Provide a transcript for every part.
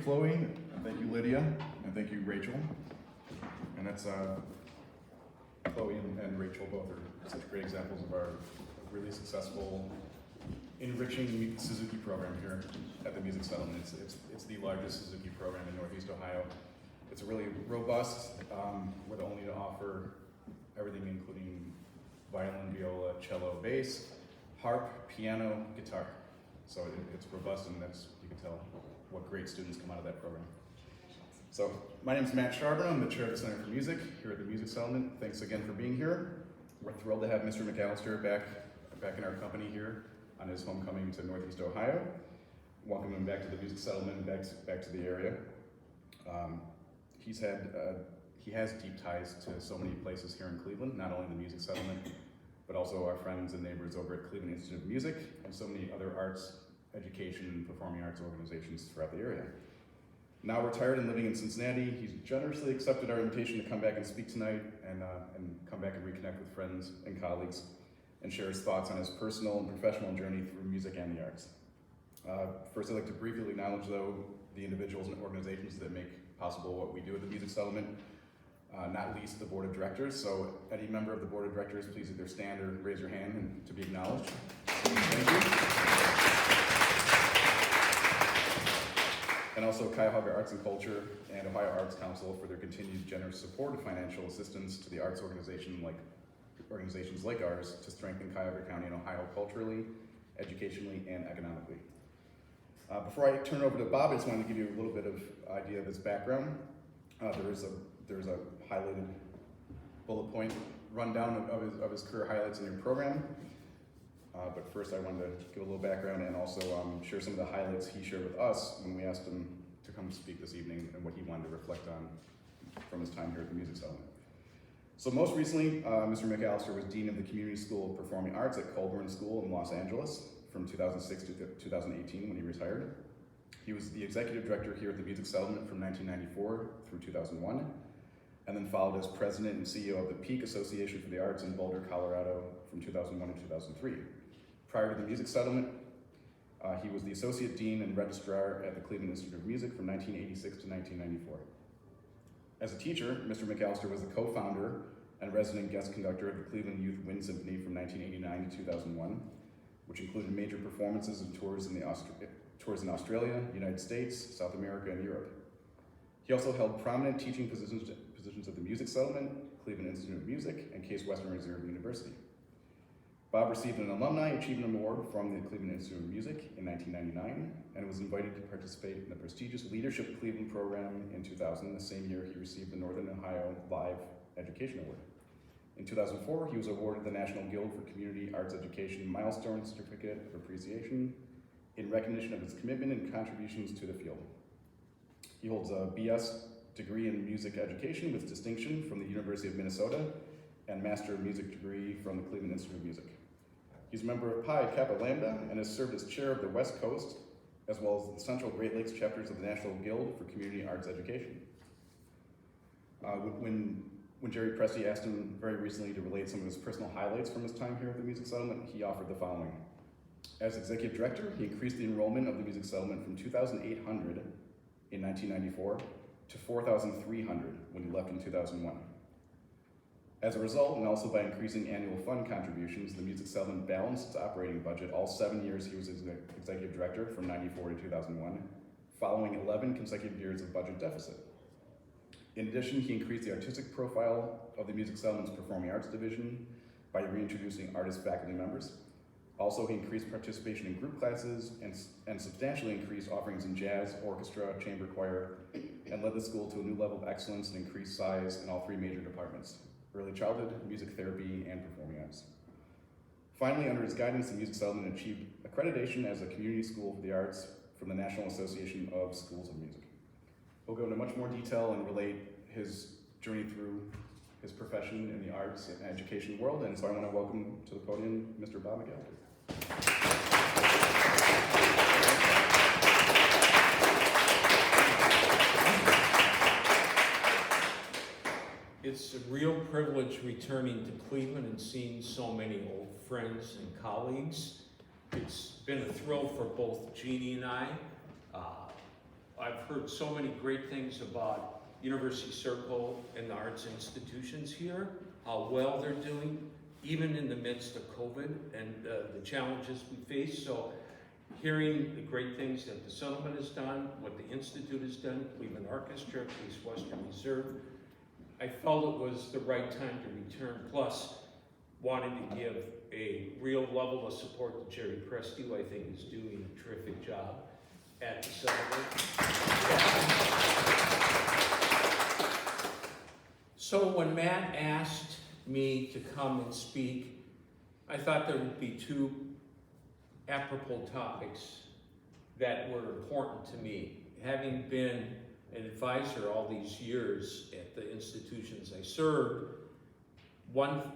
Chloe, and thank you, Lydia, and thank you, Rachel. And that's Chloe and Rachel both are such great examples of our really successful, enriching Suzuki program here at the Music Settlement. It's the largest Suzuki program in Northeast Ohio. It's really robust. We're the only to offer everything, including violin, viola, cello, bass, harp, piano, guitar. So it's robust, and that's, you can tell what great students come out of that program. So my name is Matt Charboneau. I'm the chair of the Center for Music here at the Music Settlement. Thanks again for being here. We're thrilled to have Mr. McAllister back in our company here on his homecoming to Northeast Ohio. Welcome him back to the Music Settlement and back to the area. He has deep ties to so many places here in Cleveland, not only the Music Settlement, but also our friends and neighbors over at Cleveland Institute of Music and so many other arts, education, and performing arts organizations throughout the area. Now retired and living in Cincinnati, he's generously accepted our invitation to come back and speak tonight and come back and reconnect with friends and colleagues and share his thoughts on his personal and professional journey through music and the arts. First, I'd like to briefly acknowledge, though, the individuals and organizations that make possible what we do at the Music Settlement, not least the board of directors. So any member of the board of directors, please either stand or raise your hand and to be acknowledged. Thank you. And also Cuyahoga Arts and Culture and Ohio Arts Council for their continued generous support and financial assistance to the arts organizations like ours to strengthen Cuyahoga County and Ohio culturally, educationally, and economically. Before I turn it over to Bob, I just wanted to give you a little bit of idea of his background. There's a highlighted bullet point rundown of his career highlights in your program. But first I wanted to give a little background and also share some of the highlights he shared with us when we asked him to come speak this evening and what he wanted to reflect on from his time here at the Music Settlement. So most recently, Mr. McAllister was Dean of the Community School of Performing Arts at Colburn School in Los Angeles from 2006 to 2018 when he retired. He was the executive director here at the Music Settlement from 1994 through 2001, and then followed as president and CEO of the Peak Association for the Arts in Boulder, Colorado from 2001 to 2003. Prior to the Music Settlement, he was the associate dean and registrar at the Cleveland Institute of Music from 1986 to 1994. As a teacher, Mr. McAllister was the co-founder and resident guest conductor of the Cleveland Youth Wind Symphony from 1989 to 2001, which included major performances and tours in Australia, United States, South America, and Europe. He also held prominent teaching positions at the Music Settlement, Cleveland Institute of Music, and Case Western Reserve University. Bob received an Alumni Achievement Award from the Cleveland Institute of Music in 1999 and was invited to participate in the prestigious Leadership Cleveland program in 2000. The same year, he received the Northern Ohio Live Education Award. In 2004, he was awarded the National Guild for Community Arts Education Milestone Certificate of Appreciation in recognition of his commitment and contributions to the field. He holds a BS degree in music education with distinction from the University of Minnesota and Master of Music degree from the Cleveland Institute of Music. He's a member of Pi Kappa Lambda and has served as chair of the West Coast, as well as the Central Great Lakes chapters of the National Guild for Community Arts Education. When Jerry Presti asked him very recently to relate some of his personal highlights from his time here at the Music Settlement, he offered the following. As executive director, he increased the enrollment of the Music Settlement from 2,800 in 1994 to 4,300 when he left in 2001. As a result, and also by increasing annual fund contributions, the Music Settlement balanced its operating budget all 7 years he was executive director from 94 to 2001, following 11 consecutive years of budget deficit. In addition, he increased the artistic profile of the Music Settlement's Performing Arts Division by reintroducing artist faculty members. Also, he increased participation in group classes and substantially increased offerings in jazz, orchestra, chamber choir, and led the school to a new level of excellence and increased size in all 3 major departments: early childhood, music therapy, and performing arts. Finally, under his guidance, the Music Settlement achieved accreditation as a community school for the arts from the National Association of Schools of Music. He'll go into much more detail and relate his journey through his profession in the arts and education world, and so I want to welcome to the podium Mr. Bob McAllister. It's a real privilege returning to Cleveland and seeing so many old friends and colleagues. It's been a thrill for both Jeannie and I. I've heard so many great things about University Circle and the arts institutions here, how well they're doing, even in the midst of COVID and the challenges we face. So hearing the great things that the settlement has done, what the Institute has done, Cleveland Orchestra, Case Western Reserve, I felt it was the right time to return. Plus, wanted to give a real level of support to Jerry Presti, who I think is doing a terrific job at the settlement. So when Matt asked me to come and speak, I thought there would be two apropos topics that were important to me. Having been an advisor all these years at the institutions I served, one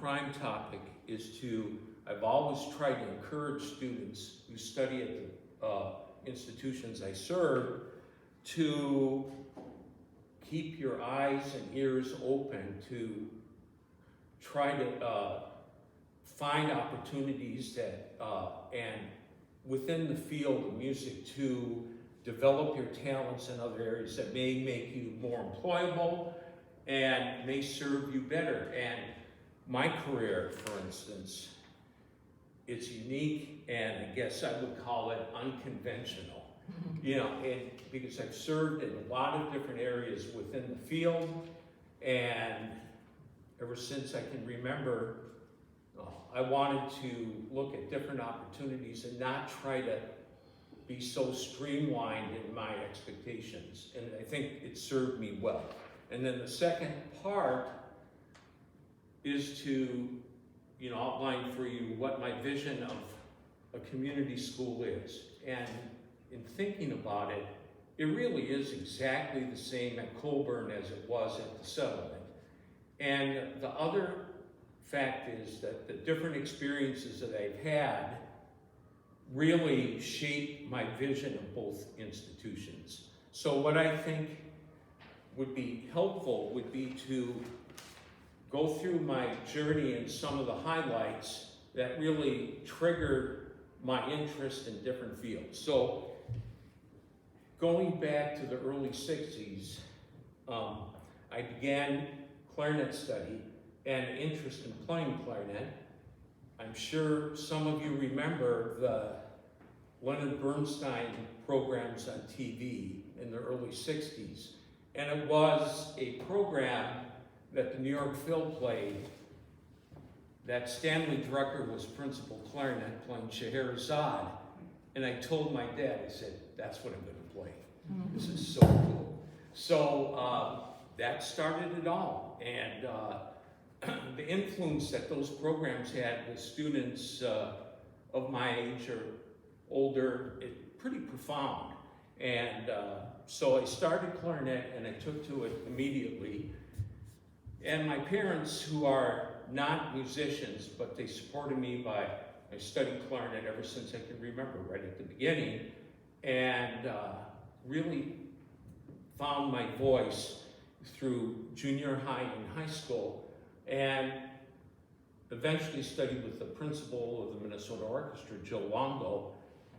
prime topic is I've always tried to encourage students who study at the institutions I serve to keep your eyes and ears open to try to find opportunities that, and within the field of music, to develop your talents in other areas that may make you more employable and may serve you better. And my career, for instance, it's unique, and I guess I would call it unconventional. You know, and because I've served in a lot of different areas within the field, and ever since I can remember, I wanted to look at different opportunities and not try to be so streamlined in my expectations. And I think it served me well. And then the second part is to, outline for you what my vision of a community school is. And in thinking about it, it really is exactly the same at Colburn as it was at the settlement. And the other fact is that the different experiences that I've had really shape my vision of both institutions. So what I think would be helpful would be to go through my journey and some of the highlights that really triggered my interest in different fields. So going back to the early 60s, I began clarinet study and interest in playing clarinet. I'm sure some of you remember the Leonard Bernstein programs on TV in the early 60s. And it was a program that the New York Phil played that Stanley Drucker was principal clarinet playing Scheherazade. And I told my dad, I said, that's what I'm gonna play. This is so cool. So that started it all. And the influence that those programs had with students of my age or older, pretty profound. And so I started clarinet and I took to it immediately. And my parents, who are not musicians, but they supported me I studied clarinet ever since I can remember, right at the beginning, and really found my voice through junior high and high school, and eventually studied with the principal of the Minnesota Orchestra, Joe Longo,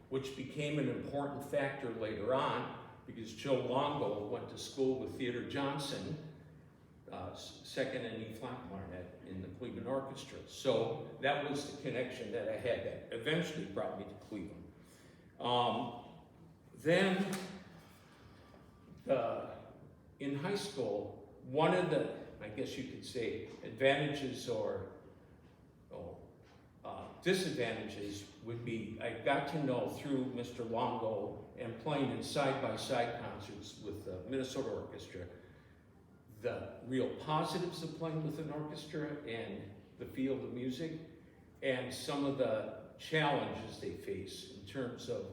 which became an important factor later on because Joe Longo went to school with Theodore Johnson, second and E-flat clarinet in the Cleveland Orchestra. So that was the connection that I had that eventually brought me to Cleveland. Then in high school, one of the, I guess you could say, advantages or disadvantages would be I got to know through Mr. Longo and playing in side-by-side concerts with the Minnesota Orchestra the real positives of playing with an orchestra and the field of music, and some of the challenges they face in terms of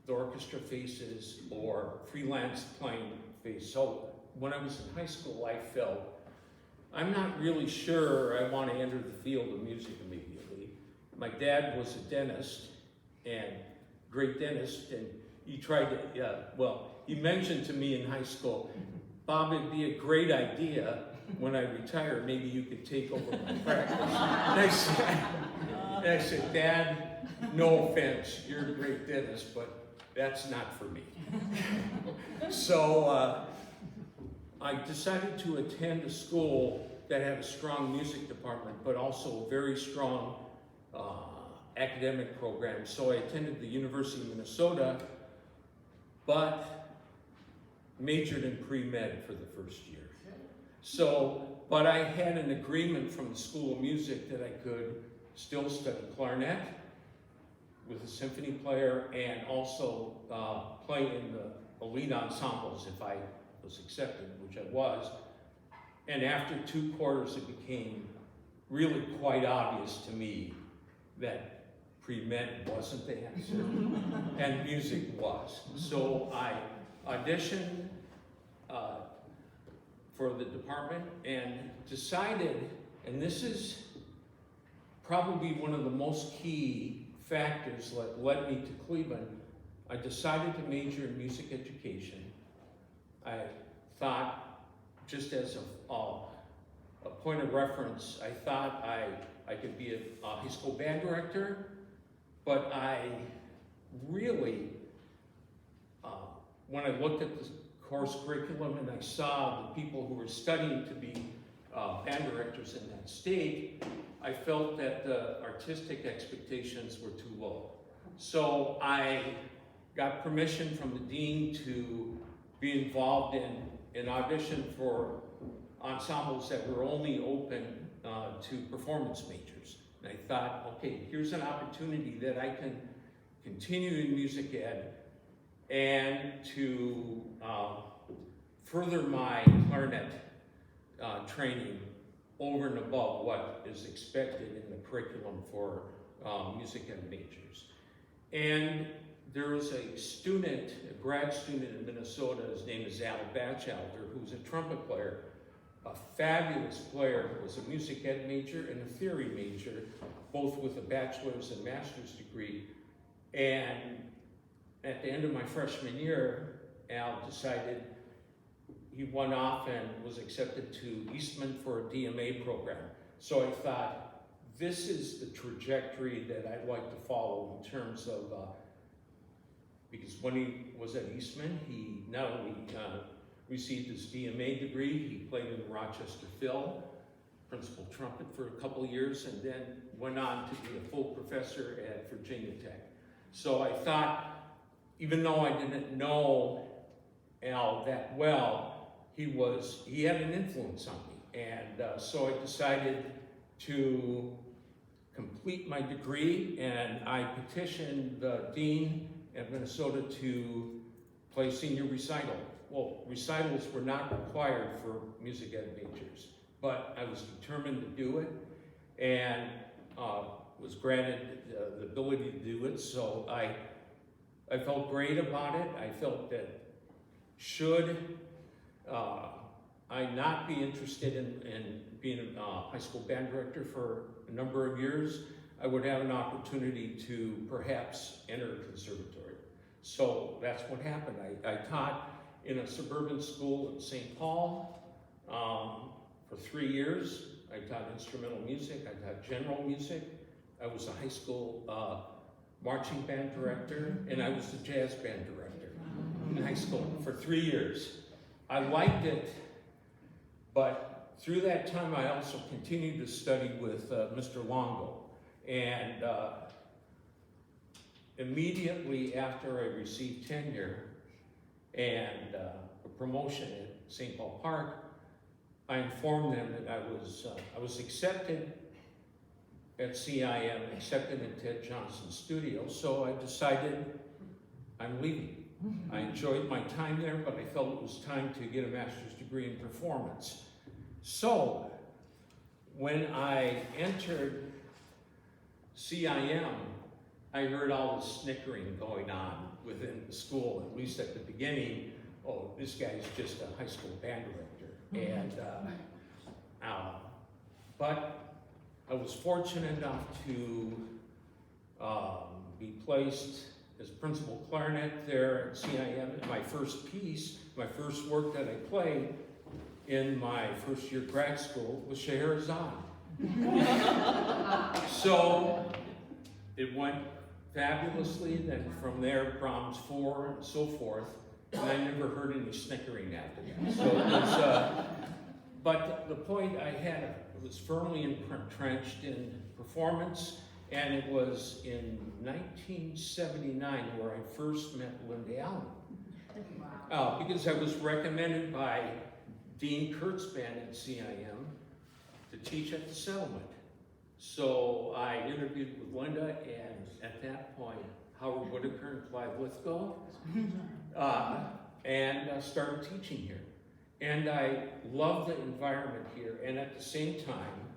the orchestra faces or freelance playing face. So when I was in high school, I felt, I'm not really sure I want to enter the field of music immediately. My dad was a dentist, and great dentist, and he tried to, he mentioned to me in high school, Bob, it'd be a great idea when I retire, maybe you could take over my practice. And I said, Dad, no offense, you're a great dentist, but That's not for me. So I decided to attend a school that had a strong music department, but also a very strong academic program. So I attended the University of Minnesota, but majored in pre-med for the first year. So, but I had an agreement from the School of Music that I could still study clarinet with a symphony player and also play in the elite ensembles if I was accepted, which I was. And after 2 quarters, it became really quite obvious to me that pre-med wasn't the answer, and music was. So I auditioned for the department and decided, and this is probably one of the most key factors that led me to Cleveland, I decided to major in music education. I thought, just as a point of reference, I thought I could be a high school band director, but I really, when I looked at the course curriculum and I saw the people who were studying to be band directors in that state, I felt that the artistic expectations were too low. So I got permission from the dean to be involved in audition for ensembles that were only open to performance majors. And I thought, okay, here's an opportunity that I can continue in music ed and to further my clarinet training over and above what is expected in the curriculum for music ed majors. And there was a student, a grad student in Minnesota, his name is Al Batchelder, who's a trumpet player, a fabulous player, was a music ed major and a theory major, both with a bachelor's and master's degree. And at the end of my freshman year, Al decided he went off and was accepted to Eastman for a DMA program. So I thought, this is the trajectory that I'd like to follow in terms of, because when he was at Eastman, he not only received his DMA degree, he played in the Rochester Phil, principal trumpet for a couple of years, and then went on to be a full professor at Virginia Tech. So I thought, even though I didn't know Al that well, he had an influence on me. And so I decided to complete my degree, and I petitioned the dean at Minnesota to play senior recital. Well, recitals were not required for music ed majors, but I was determined to do it, and was granted the ability to do it. So I felt great about it. I felt that should I not be interested in being a high school band director for a number of years, I would have an opportunity to perhaps enter a conservatory. So that's what happened. I taught in a suburban school in St. Paul for 3 years. I taught instrumental music, I taught general music. I was a high school marching band director, and I was the jazz band director in high school for 3 years. I liked it, but through that time I also continued to study with Mr. Longo. And immediately after I received tenure and a promotion at St. Paul Park, I informed them that I was accepted at CIM, accepted in Ted Johnson's studio, so I decided I'm leaving. I enjoyed my time there, but I felt it was time to get a master's degree in performance. So, when I entered CIM, I heard all the snickering going on within the school, at least at the beginning. Oh, this guy's just a high school band director. And, but I was fortunate enough to be placed as principal clarinet there at CIM. My first piece, my first work that I played in my first year grad school was Scheherazade. So it went fabulously, then from there, Brahms 4 and so forth, and I never heard any snickering after that. So it was, but the point I had, it was firmly entrenched in performance, and it was in 1979 where I first met Linda Allen. Because I was recommended by Dean Kurtzman at CIM to teach at the settlement. So I interviewed with Linda, and at that point, Howard Whitaker and Clive Lithgow, and started teaching here. And I love the environment here, and at the same time,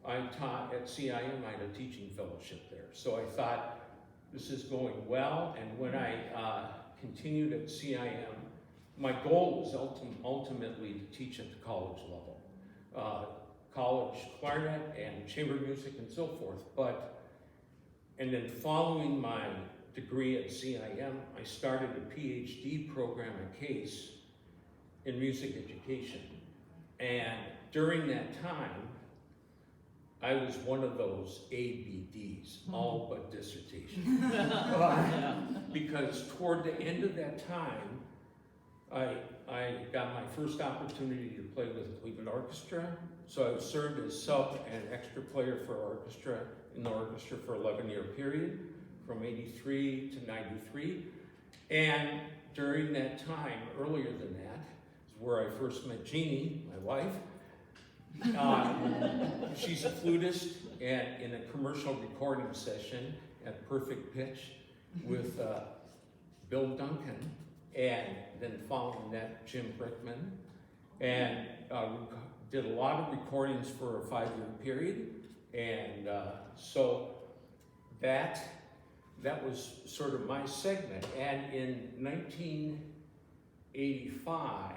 I taught at CIM, I had a teaching fellowship there. So I thought, this is going well, and when I continued at CIM, my goal was ultimately to teach at the college level. College clarinet and chamber music and so forth, and then following my degree at CIM, I started a PhD program at Case in music education. And during that time, I was one of those ABDs, all but dissertation. Because toward the end of that time, I got my first opportunity to play with the Cleveland Orchestra. So I served as sub and extra player for orchestra in the orchestra for an 11-year period, from 83 to 93. And during that time, earlier than that, is where I first met Jeannie, my wife. She's a flutist, and in a commercial recording session at perfect pitch with Bill Duncan, and then following that, Jim Brickman, and did a lot of recordings for a 5-year period, and so that was sort of my segment. And in 1985,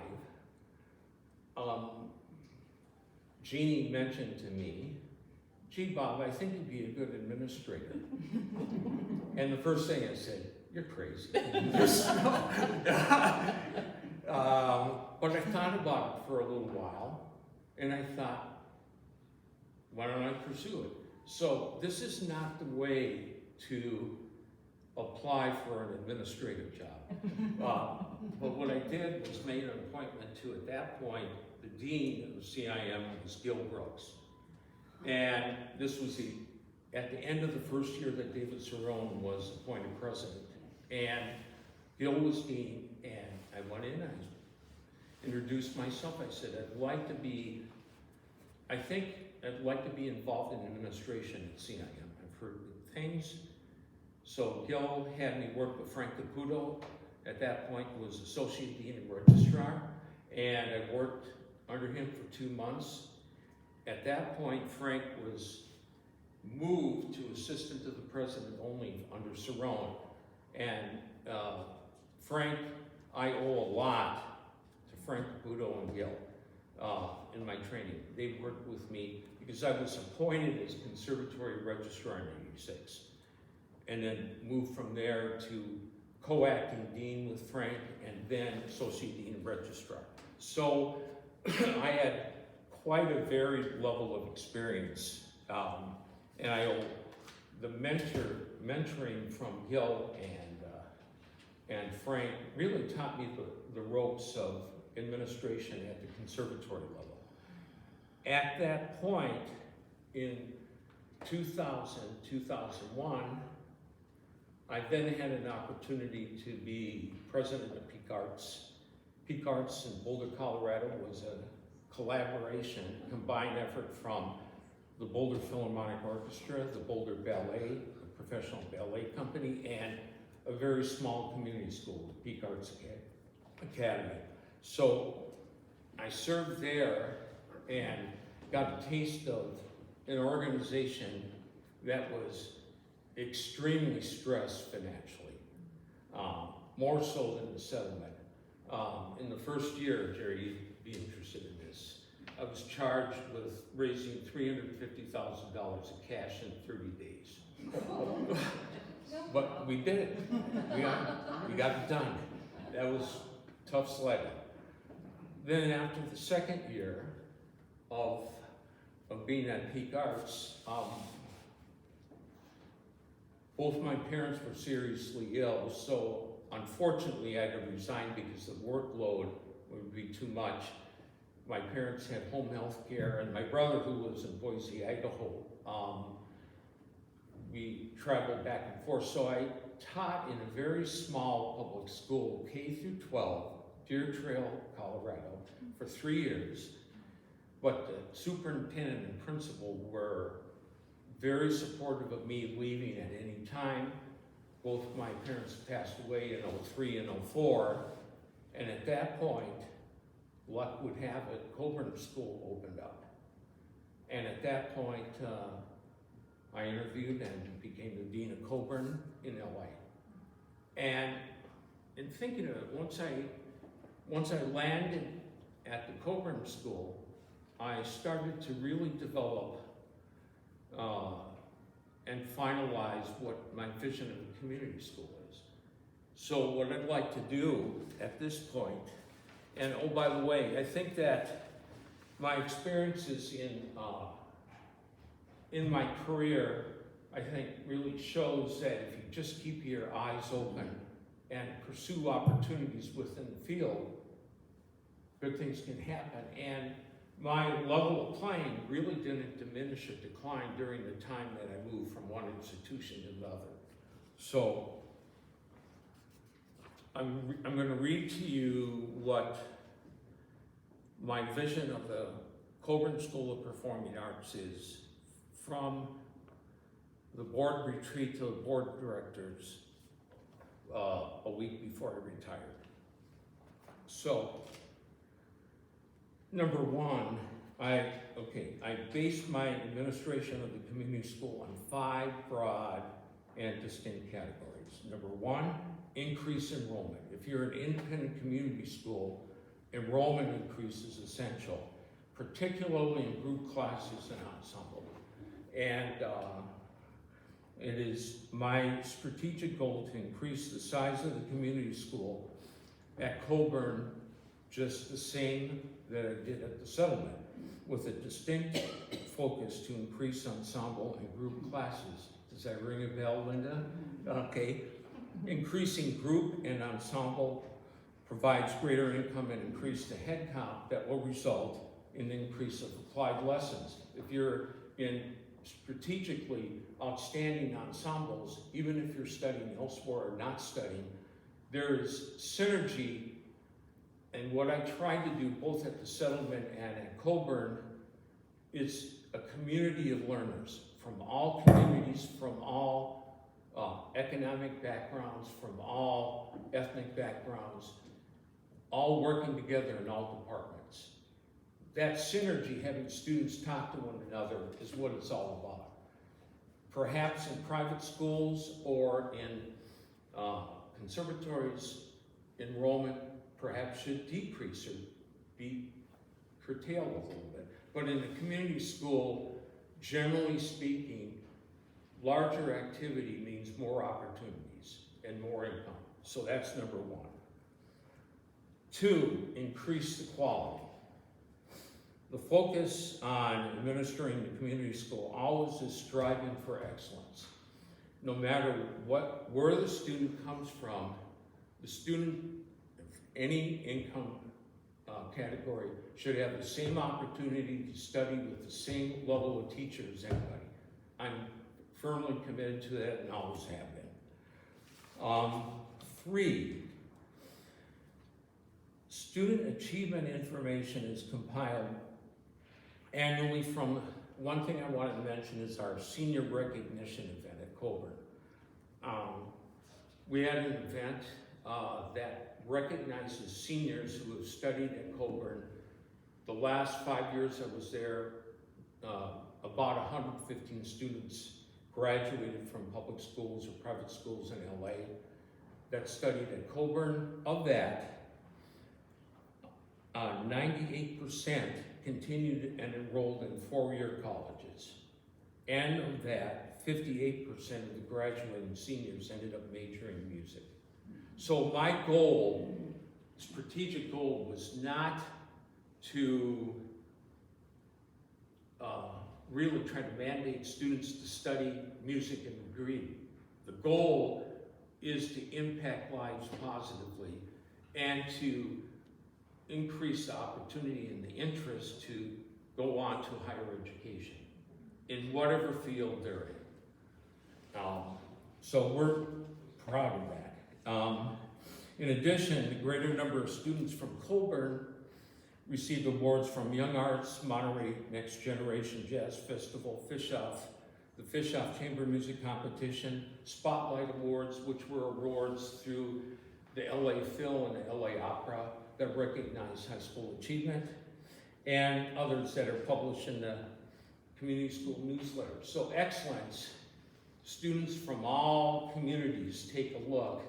Jeannie mentioned to me, "Gee, Bob, I think you'd be a good administrator." And the first thing I said, "You're crazy." But I thought about it for a little while, and I thought, why don't I pursue it? So this is not the way to apply for an administrative job. But what I did was made an appointment to, at that point, the dean of CIM was Gil Brooks. And this was at the end of the first year that David Cerrone was appointed president. And Gil was dean, and I went in, I introduced myself. I said, I'd like to be involved in administration at CIM. I've heard good things. So Gil had me work with Frank Caputo. At that point, was associate dean and registrar, and I worked under him for 2 months. At that point, Frank was moved to assistant to the president only under Cerrone. And Frank, I owe a lot to Frank Caputo and Gil in my training. They worked with me because I was appointed as conservatory registrar in '86, and then moved from there to co-acting dean with Frank, and then associate dean and registrar. So I had quite a varied level of experience, and I owe the mentoring from Gil and Frank really taught me the ropes of administration at the conservatory level. At that point, in 2000, 2001, I then had an opportunity to be president of Peak Arts. Peak Arts in Boulder, Colorado was a collaboration, combined effort from the Boulder Philharmonic Orchestra, the Boulder Ballet, the professional ballet company, and a very small community school, the Peak Arts Academy. So I served there and got a taste of an organization that was extremely stressed financially, more so than the settlement. In the first year, Jerry, you'd be interested in this, I was charged with raising $350,000 of cash in 30 days. But we did it. We got it done. That was tough sledding. Then after the second year of being at Peak Arts, Both my parents were seriously ill, so unfortunately I had to resign because the workload would be too much. My parents had home health care, and my brother, who lives in Boise, Idaho, we traveled back and forth. So I taught in a very small public school, K through 12, Deer Trail, Colorado, for 3 years. But the superintendent and principal were very supportive of me leaving at any time. Both my parents passed away in '03 and '04, and at that point, luck would have it, Coburn School opened up. And at that point, I interviewed and became the dean of Coburn in LA. And in thinking of it, once I landed at the Coburn School, I started to really develop and finalize what my vision of a community school is. So what I'd like to do at this point, and oh, by the way, I think that my experiences in my career, I think really shows that if you just keep your eyes open and pursue opportunities within the field, good things can happen. And my level of playing really didn't diminish or decline during the time that I moved from one institution to another. So I'm going to read to you what my vision of the Coburn School of Performing Arts is from the board retreat to the board of directors a week before I retired. So, number one, I based my administration of the community school on 5 broad and distinct categories. Number one, increase enrollment. If you're an independent community school, enrollment increase is essential, particularly in group classes and ensemble. And it is my strategic goal to increase the size of the community school at Coburn just the same that I did at the settlement, with a distinct focus to increase ensemble and group classes. Does that ring a bell, Linda? Okay. Increasing group and ensemble provides greater income and increase the head count that will result in the increase of applied lessons. If you're in strategically outstanding ensembles, even if you're studying elsewhere or not studying, there is synergy. And what I tried to do both at the settlement and at Coburn is a community of learners from all communities, from all economic backgrounds, from all ethnic backgrounds, all working together in all departments. That synergy, having students talk to one another, is what it's all about. Perhaps in private schools or in conservatories, enrollment perhaps should decrease or be curtailed a little bit. But in a community school, generally speaking, larger activity means more opportunities and more income. So that's number one. 2, increase the quality. The focus on administering the community school always is striving for excellence. No matter where the student comes from, the student of any income category should have the same opportunity to study with the same level of teacher as anybody. I'm firmly committed to that and always have been. 3, student achievement information is compiled annually from, one thing I wanted to mention is our senior recognition event at Coburn. We had an event that recognizes seniors who have studied at Coburn. The last 5 years I was there, about 115 students graduated from public schools or private schools in LA that studied at Coburn. Of that, 98% continued and enrolled in 4-year colleges. And of that, 58% of the graduating seniors ended up majoring in music. So my goal, strategic goal, was not to really try to mandate students to study music and degree. The goal is to impact lives positively and to increase the opportunity and the interest to go on to higher education in whatever field they're in. So we're proud of that. In addition, a greater number of students from Colburn received awards from Young Arts, Monterey Next Generation Jazz Festival, Fischoff, the Fischoff Chamber Music Competition, Spotlight Awards, which were awards through the LA Phil and the LA Opera that recognize high school achievement, and others that are published in the community school newsletter. So excellence, students from all communities take a look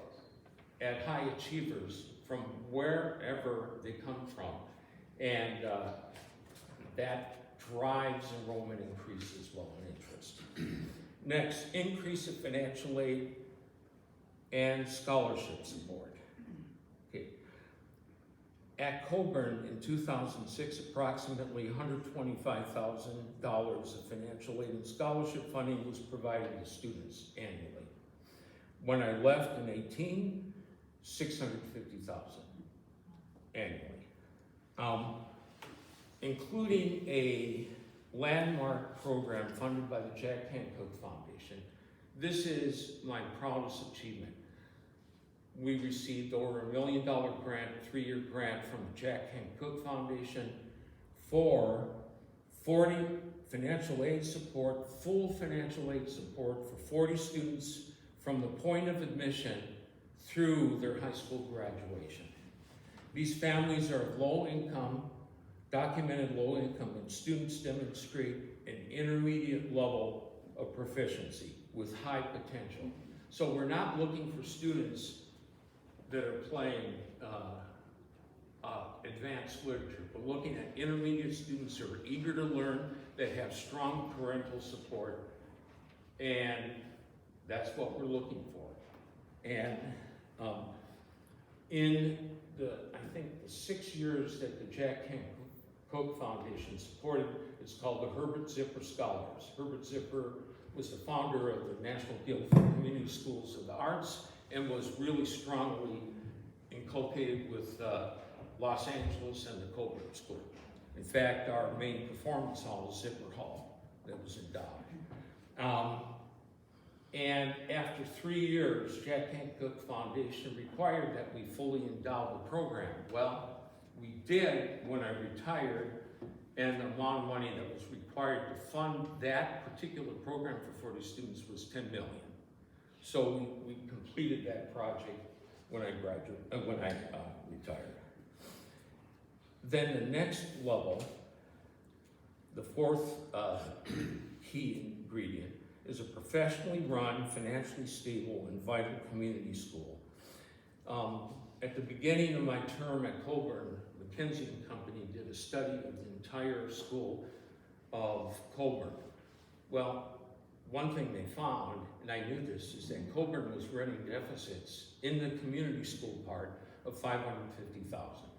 at high achievers from wherever they come from, and that drives enrollment increase as well and interest. Next, increase of financial aid and scholarship support. Okay. At Colburn in 2006, approximately $125,000 of financial aid and scholarship funding was provided to students annually. When I left in 18, $650,000 annually. Including a landmark program funded by the Jack Hancock Foundation. This is my proudest achievement. We received over $1 million grant, a 3-year grant from the Jack Hancock Foundation for 40 financial aid support, full financial aid support for 40 students from the point of admission through their high school graduation. These families are of low income, documented low income, and students demonstrate an intermediate level of proficiency with high potential. So we're not looking for students that are playing advanced literature. We're looking at intermediate students who are eager to learn, that have strong parental support, and that's what we're looking for. And in the, I think, the 6 years that the Jack Hancock Foundation supported, it's called the Herbert Zipper Scholars. Herbert Zipper was the founder of the National Guild for Community Schools of the Arts and was really strongly inculcated with Los Angeles and the Colburn School. In fact, our main performance hall is Zipper Hall that was endowed. And after 3 years, Jack Hancock Foundation required that we fully endow the program. Well, we did when I retired, and the amount of money that was required to fund that particular program for 40 students was $10 million. So we completed that project when I retired. Then the next level, the fourth key ingredient, is a professionally run, financially stable, and vital community school. At the beginning of my term at Colburn, McKinsey & Company did a study of the entire school of Colburn. Well, one thing they found, and I knew this, is that Colburn was running deficits in the community school part of $550,000.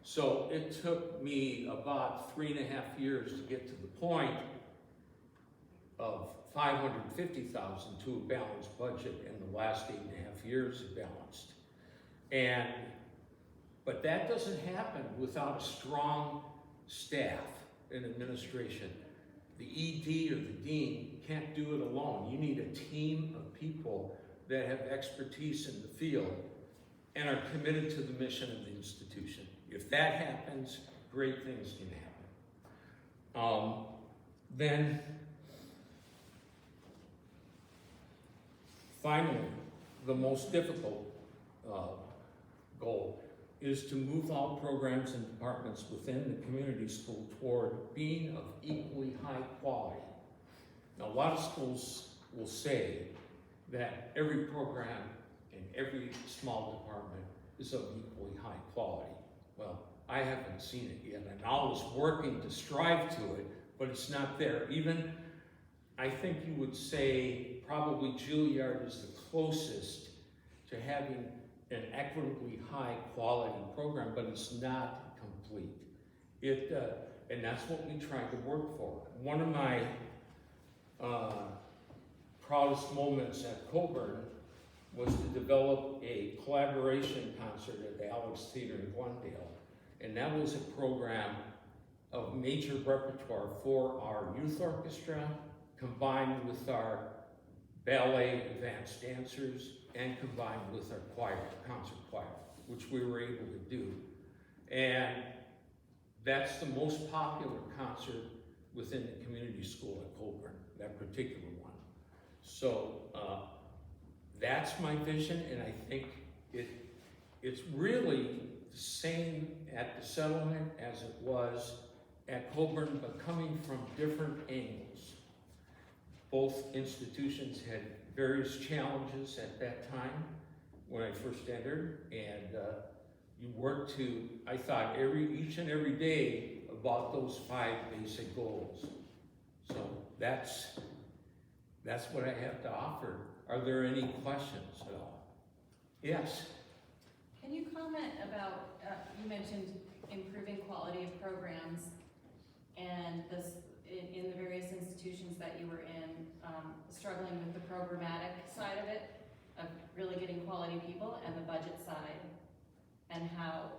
So it took me about 3.5 years to get to the point of $550,000 to a balanced budget, and the last 8.5 years it balanced. But that doesn't happen without a strong staff and administration. The ED or the dean can't do it alone. You need a team of people that have expertise in the field and are committed to the mission of the institution. If that happens, great things can happen. Then, finally, the most difficult goal is to move all programs and departments within the community school toward being of equally high quality. Now, a lot of schools will say that every program and every small department is of equally high quality. Well, I haven't seen it yet. I'm always working to strive to it, but it's not there. Even, I think you would say probably Juilliard is the closest to having an equitably high quality program, but it's not complete. And that's what we try to work for. One of my proudest moments at Coburn was to develop a collaboration concert at the Alex Theater in Glendale. And that was a program of major repertoire for our youth orchestra, combined with our ballet advanced dancers, and combined with our choir, concert choir, which we were able to do. And that's the most popular concert within the community school at Coburn, that particular one. So that's my vision, and I think it's really the same at the settlement as it was at Coburn, but coming from different angles. Both institutions had various challenges at that time when I first entered, and you worked to, I thought, each and every day about those 5 basic goals. So that's what I have to offer. Are there any questions at all? Yes. Can you comment about, you mentioned improving quality of programs and this in the various institutions that you were in, struggling with the programmatic side of it, of really getting quality people, and the budget side, and how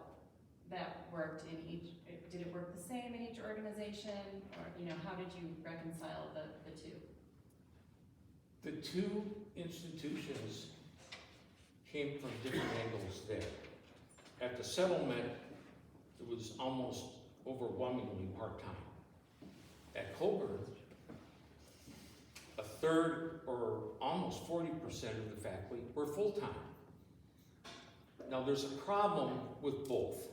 that worked in each, did it work the same in each organization, or how did you reconcile the two? The two institutions came from different angles there. At the settlement, it was almost overwhelmingly part-time. At Coburn, a third or almost 40% of the faculty were full-time. Now there's a problem with both.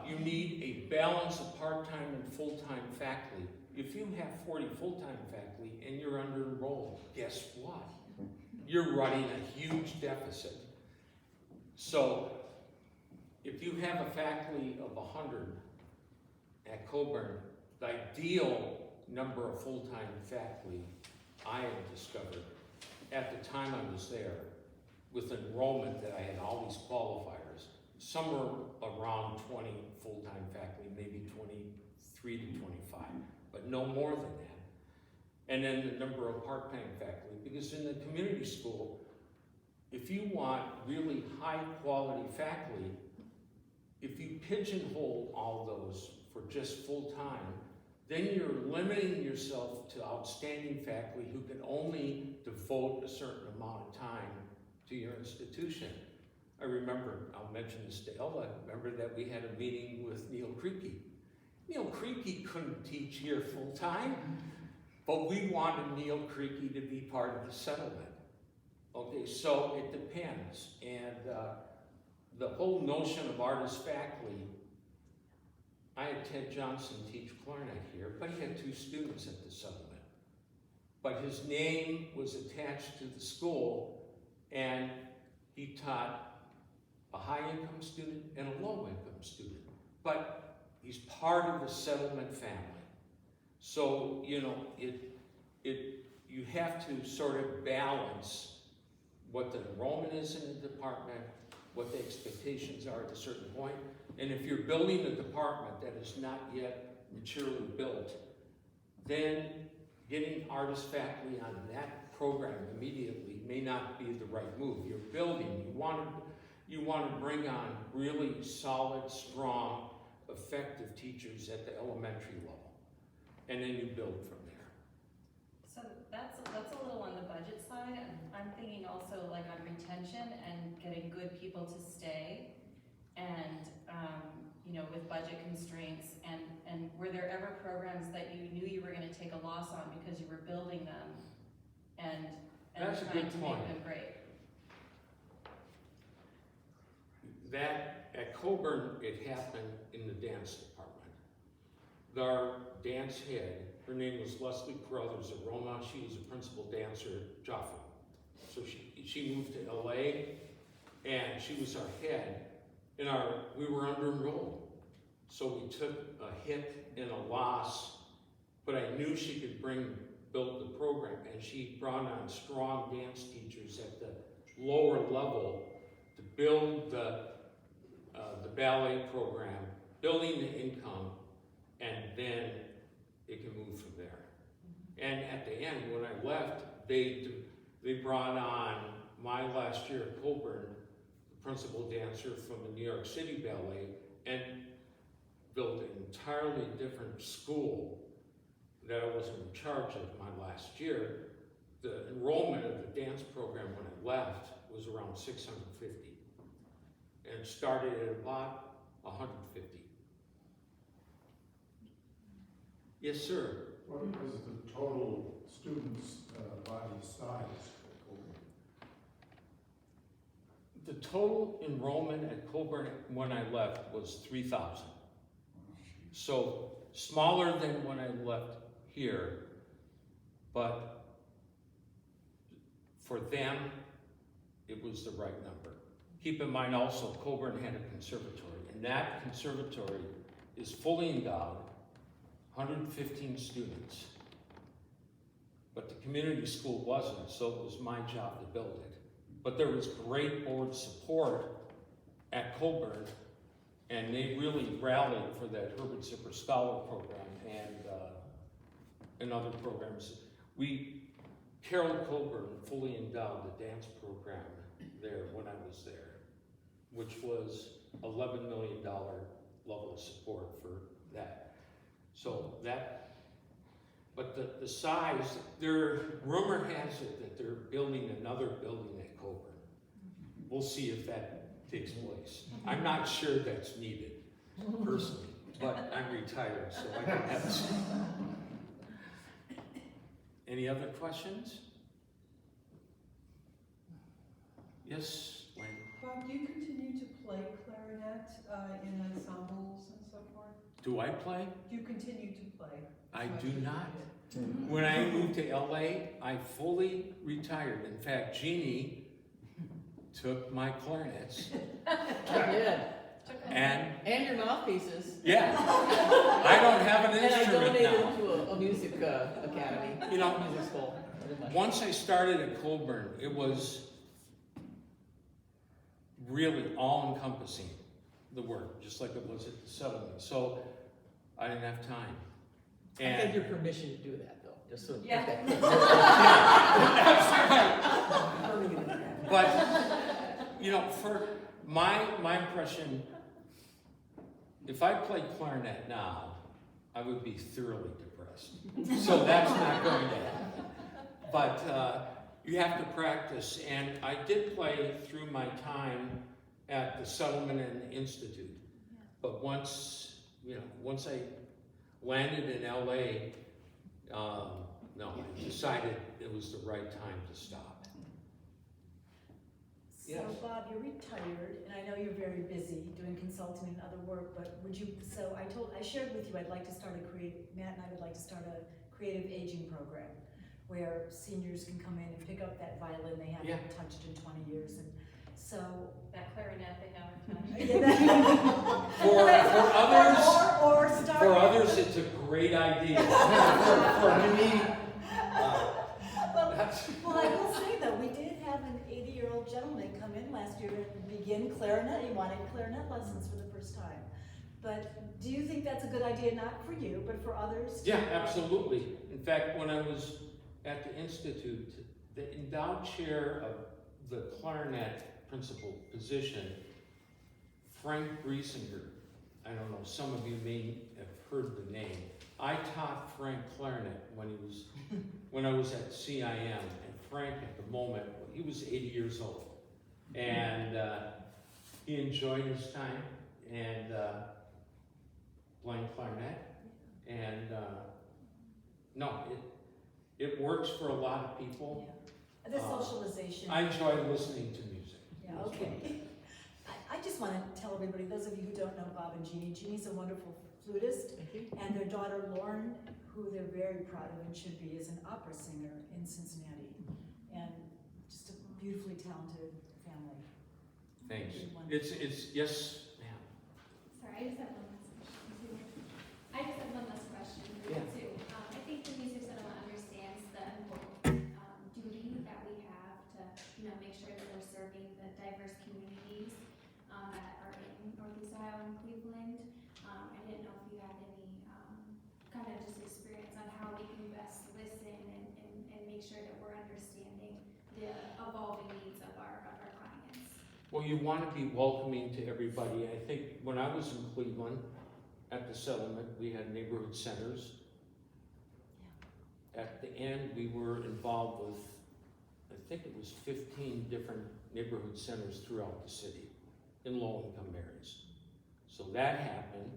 You need a balance of part-time and full-time faculty. If you have 40 full-time faculty and you're under-enrolled, guess what? You're running a huge deficit. So if you have a faculty of 100 at Coburn, the ideal number of full-time faculty I have discovered at the time I was there, with enrollment that I had all these qualifiers, somewhere around 20 full-time faculty, maybe 23 to 25, but no more than that. And then the number of part-time faculty, because in the community school, if you want really high-quality faculty, if you pigeonhole all those for just full-time, then you're limiting yourself to outstanding faculty who can only devote a certain amount of time to your institution. I remember, I'll mention this to Ella, I remember that we had a meeting with Neil Creaky. Neil Creaky couldn't teach here full-time, but we wanted Neil Creaky to be part of the settlement. Okay, so it depends. And the whole notion of artist faculty, I had Ted Johnson teach clarinet here, but he had 2 students at the settlement. But his name was attached to the school, and he taught a high-income student and a low-income student. But he's part of the settlement family. So, you have to sort of balance what the enrollment is in the department, what the expectations are at a certain point. And if you're building a department that is not yet maturely built, then getting artist faculty on that program immediately may not be the right move. You're building, you want to bring on really solid, strong, effective teachers at the elementary level. And then you build from there. So that's a little on the budget side. I'm thinking also like on retention and getting good people to stay, and with budget constraints, and were there ever programs that you knew you were going to take a loss on because you were building them and That's a trying good to point. make them great? That, at Coburn, it happened in the dance department. Our dance head, her name was Leslie Carruthers of Roma. She was a principal dancer at Jaffa. So she moved to LA, and she was our head. And we were under-enrolled. So we took a hit and a loss, but I knew she could build the program, and she brought on strong dance teachers at the lower level to build the ballet program, building the income, and then it can move from there. And at the end, when I left, they brought on my last year at Colburn, the principal dancer from the New York City Ballet, and built an entirely different school that I wasn't in charge of my last year. The enrollment of the dance program when I left was around 650, and it started at about 150. Yes, sir. What was the total students body size at Colburn? The total enrollment at Colburn when I left was 3,000. So smaller than when I left here, but for them, it was the right number. Keep in mind also, Colburn had a conservatory, and that conservatory is fully endowed, 115 students. But the community school wasn't, so it was my job to build it. But there was great board support at Colburn, and they really rallied for that Herbert Zipper Scholar program and other programs. Carol Colburn fully endowed the dance program there when I was there, which was $11 million level of support for that. So that, but the size, rumor has it that they're building another building at Colburn. We'll see if that takes place. I'm not sure that's needed, personally, but I'm retired, so I don't have to. Any other questions? Yes, Lynn? Bob, do you continue to play clarinet in ensembles and so forth? Do I play? Do you continue to play? I do not. When I moved to LA, I fully retired. In fact, Jeannie took my clarinets. I did. And your mouthpieces. Yeah. I don't have an And I instrument donated now. them to a music academy, You know, music school. Pretty much. Once I started at Colburn, it was really all-encompassing, the work, just like it was at the settlement. So I didn't have time. I had your permission to do that, though, just so. Yeah. That's right. But, you know, for my impression, if I played clarinet now, I would be thoroughly depressed. So that's not going to happen. But you have to practice, and I did play through my time at the Settlement and Institute. But once I landed in LA, no, I decided it was the right time to stop. So Yes. Bob, you're retired, and I know you're very busy doing consulting and other work, but would you, so I shared with you, Matt and I would like to start a creative aging program where seniors can come in and pick up that violin they haven't Yeah. touched in 20 years, and so. That clarinet they haven't For others, Or start. for others, it's a great idea. For me, that's. Well, I will say though, we did have an 80-year-old gentleman come in last year and begin clarinet. He wanted clarinet lessons for the first time. But do you think that's a good idea, not for you, but for others? Yeah, absolutely. In fact, when I was at the Institute, the endowed chair of the clarinet principal position, Frank Griesinger, I don't know, some of you may have heard the name. I taught Frank clarinet when I was at CIM, and Frank at the moment, he was 80 years old. And he enjoyed his time and playing clarinet. And no, it works for a lot of people. Yeah. The socialization. I enjoy listening to music. Yeah, okay. I just want to tell everybody, those of you who don't know Bob and Jeannie, Jeannie's a wonderful flutist, Thank you. and their daughter Lauren, who they're very proud of and should be, is an opera singer in Cincinnati, and just a beautifully talented family. Thanks. Really wonderful. It's yes, ma'am. Sorry, I just have one last question. I just have one last question for you Yeah. too. I think the music settlement understands the important duty that we have to, make sure that we're serving the diverse communities that are in Northeast Ohio and Cleveland. I didn't know if you had any kind of just experience on how we can best listen and make sure that we're understanding you want to be welcoming to everybody. I think when I was in Cleveland at the settlement, we had neighborhood centers. At the end, we were involved with, I think it was 15 different neighborhood centers throughout the city in low-income areas. So that happened.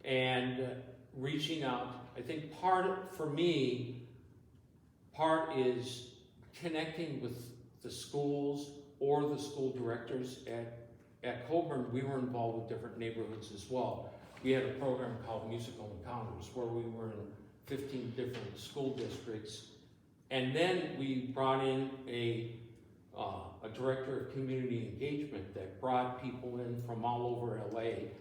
And reaching out, I think for me, part is connecting with the schools or the school directors. At Coburn, we were involved with different neighborhoods as well. We had a program called Musical Encounters where we were in 15 different school districts. And then we brought in a director of community engagement that brought people in from all over LA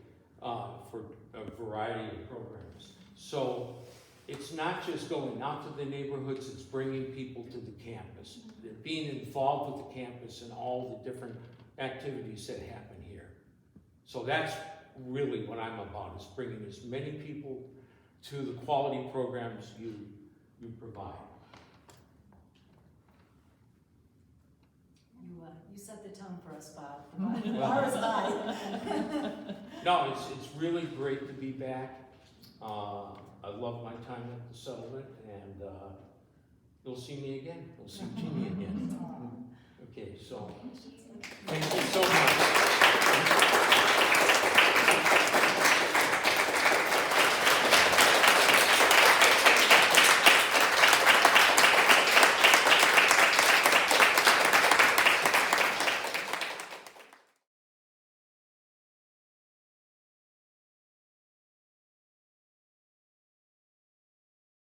for a variety of programs. So it's not just going out to the neighborhoods, it's bringing people to the campus, being involved with the campus and all the different activities that happen here. So that's really what I'm about, is bringing as many people to the quality programs you provide. You set the tone for us, Bob. The bar is high. No, it's really great to be back. I love my time at the settlement, and you'll see me again. You'll see Jeannie again. Okay, so thank you so much.